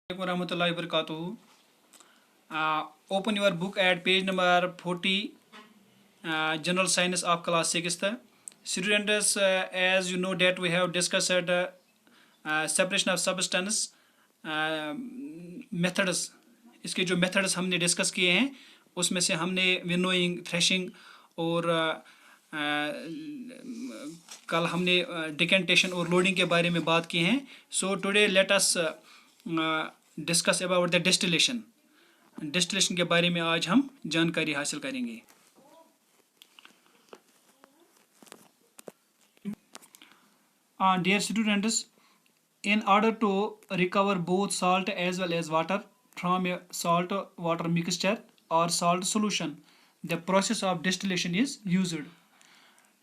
warahmatullahi wabarakatuh. Open your book at page number 40, General Science of class 6th. Students, as you know that we have discussed separation of substance methods. इसके जो methods हमने discuss किए हैं उसमें से हमने winnowing, threshing और कल हमने decantation और loading के बारे में बात की हैं. So today let us discuss about the distillation. Distillation के बारे में आज हम जानकारी हासिल करेंगे. Dear students, in order to recover both salt as well as water from a salt water mixture or salt solution, the process of distillation is used.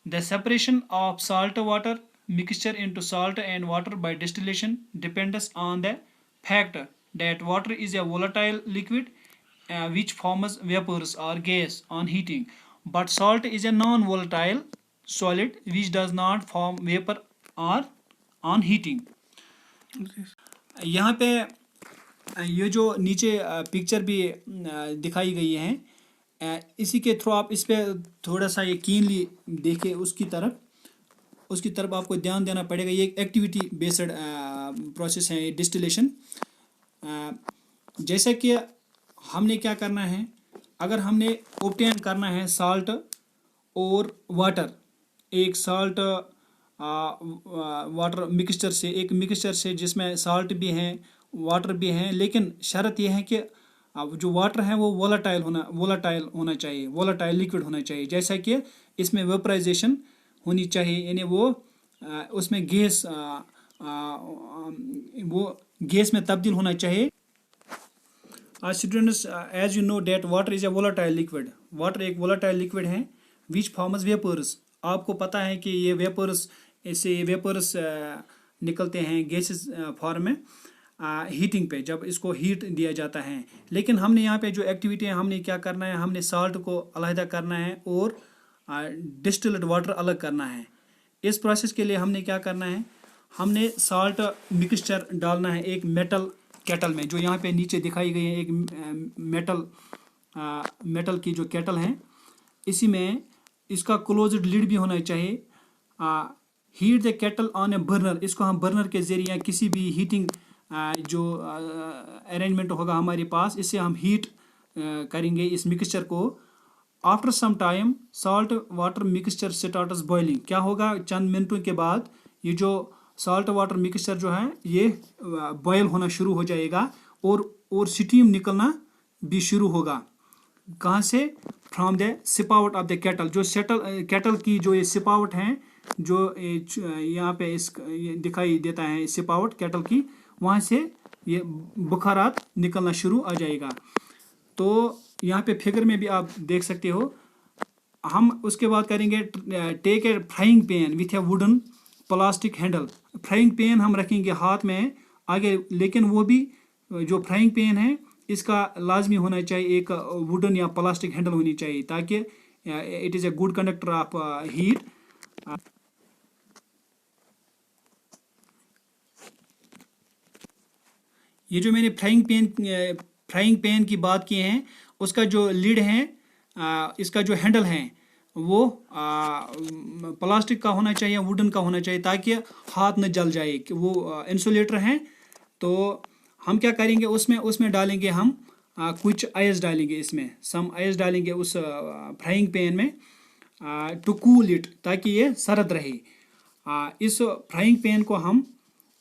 The separation of salt water mixture into salt and water by distillation depends on the fact that water is a volatile liquid which forms vapors or gas on heating, but salt is a non-volatile solid which does not form vapor or on heating. यहाँ पे ये जो नीचे picture भी दिखाई गई है, इसी के थ्रू आप इस पे थोड़ा सा यकीनली देखिए उसकी तरफ आपको ध्यान देना पड़ेगा. ये एक एक्टिविटी बेस्ड प्रोसेस है डिस्टिलेशन. जैसा कि हमने क्या करना है, अगर हमने ऑब्टेन करना है साल्ट और वाटर, एक साल्ट वाटर मिक्सचर से, एक मिक्सचर से जिसमें साल्ट भी हैं वाटर भी हैं, लेकिन शर्त यह है कि जो वाटर है वो वोलाटाइल होना चाहिए, वोलाटाइल लिक्विड होना चाहिए. जैसा कि इसमें वेपराइजेशन होनी चाहिए, यानी वो उसमें गैस में तब्दील होना चाहिए. Students, as you know that water is a volatile liquid. Water एक वोलाटाइल लिक्विड है विच फॉर्म्स वेपर्स. आपको पता है कि ये वेपर्स, इससे वेपर्स निकलते हैं गैसेस फॉर्म में हीटिंग पे, जब इसको हीट दिया जाता है. लेकिन हमने यहाँ पे जो एक्टिविटी है, हमने क्या करना है, हमने साल्ट को अलहदा करना है और डिस्टिल्ड वाटर अलग करना है. इस प्रोसेस के लिए हमने क्या करना है, हमने साल्ट मिक्सचर डालना है एक मेटल केटल में, जो यहाँ पे नीचे दिखाई गई है. एक मेटल की जो केटल है, इसी में इसका क्लोज्ड लिड भी होना चाहिए. Heat the kettle on A burner. इसको हम बर्नर के ज़रिए किसी भी हीटिंग जो अरेंजमेंट होगा हमारे पास, इससे हम हीट करेंगे इस मिक्सचर को. After some time salt water mixture starts boiling. क्या होगा, चंद मिनटों के बाद ये जो साल्ट वाटर मिक्सचर जो है ये बॉयल होना शुरू हो जाएगा और स्टीम निकलना भी शुरू होगा. कहाँ से? From the spout of the kettle. जो केटल की जो ये सिपावट है, जो यहाँ पे ये दिखाई देता है सिपावट केटल की, वहाँ से ये बुखारात निकलना शुरू आ जाएगा. तो यहाँ पे फिगर में भी आप देख सकते हो. हम उसके बाद करेंगे take a frying pan with a wooden plastic handle. Frying pan हम रखेंगे हाथ में आगे, लेकिन वो भी जो फ्राइंग पैन है इसका लाजमी होना चाहिए एक वुडन या प्लास्टिक हैंडल होनी चाहिए, ताकि it is a good conductor of heat. ये जो मैंने फ्राइंग पैन की बात की है, उसका जो लिड है, इसका जो हैंडल है वो प्लास्टिक का होना चाहिए, वुडन का होना चाहिए, ताकि हाथ न जल जाए. कि वो इंसुलेटर हैं. तो हम क्या करेंगे, उसमें डालेंगे हम कुछ आइस डालेंगे, इसमें सम आइस डालेंगे उस फ्राइंग पैन में टू कूल इट, ताकि ये सर्द रहे. इस फ्राइंग पैन को हम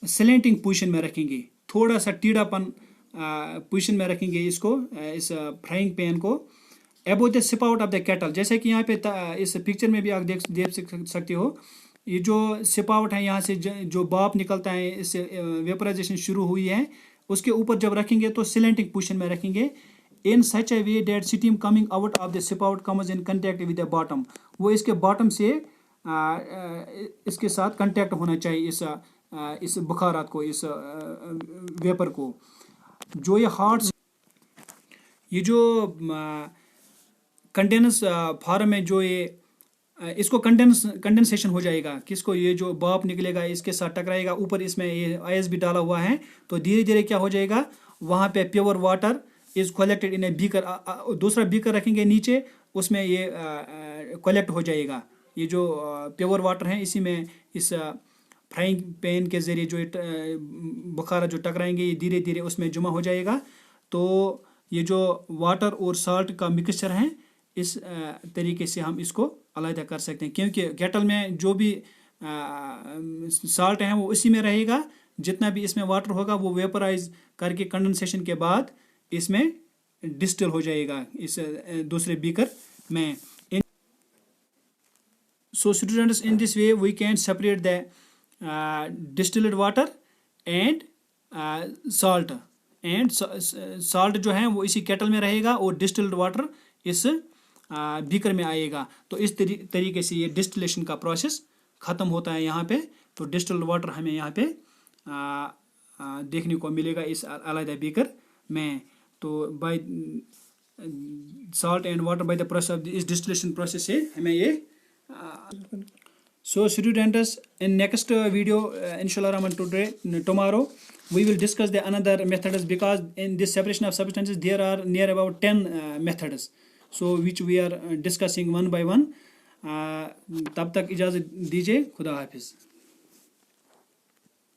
स्लैंटिंग पोजीशन में रखेंगे, थोड़ा सा टीढ़ापन पोजीशन में रखेंगे इसको, इस फ्राइंग पैन को above the spout of the kettle. जैसे कि यहाँ पे इस पिक्चर में भी आप देख सकते हो, ये जो सिपाउट है, यहाँ से जो भाप निकलता है, इससे वेपराइजेशन शुरू हुई है, उसके ऊपर जब रखेंगे तो स्लैंटिंग पोजीशन में रखेंगे. In such a way that steam coming out of the spout comes in contact with the bottom. वो इसके बॉटम से इसके साथ कंटैक्ट होना चाहिए, इस बुखारात को, इस वेपर को. जो ये हॉट, ये जो कंडेंस फॉर्म में जो ये इसको कंडेंसेशन हो जाएगा, किसको, ये जो भाप निकलेगा इसके साथ टकराएगा, ऊपर इसमें ये आइस भी डाला हुआ है, तो धीरे धीरे क्या हो जाएगा, वहाँ पे pure water is collected in a beaker, दूसरा बीकर रखेंगे नीचे, उसमें ये कलेक्ट हो जाएगा। ये जो प्योर वाटर है इसी में इस फ्राइंग पैन के ज़रिए जो बुखारा जो टकराएंगे ये धीरे धीरे उसमें जमा हो जाएगा। तो ये जो वाटर और साल्ट का मिक्सचर है इस तरीके से हम इसको अलग कर सकते हैं, क्योंकि केटल में जो भी साल्ट है वो इसी में रहेगा, जितना भी इसमें वाटर होगा वो वेपराइज करके कंडेंसेशन के बाद इसमें डिस्टिल हो जाएगा इस दूसरे बीकर में। So students, in this way we can separate the distilled water and salt, and salt जो है वो इसी केटल में रहेगा और distilled water इस बीकर में आएगा। तो इस तरीके से ये डिस्टिलेशन का प्रोसेस ख़त्म होता है यहाँ पे। तो डिस्टिल्ड वाटर हमें यहाँ पे देखने को मिलेगा इस अलग बीकर में। तो by salt and water by the process of इस डिस्टिलेशन प्रोसेस से हमें ये So students, in next video inshallah rahman tomorrow we will discuss the another methods, because in this separation of substances there are near about 10 methods, so which we are discussing one by one. तब तक इजाज़त दीजिए, खुदा हाफिज़।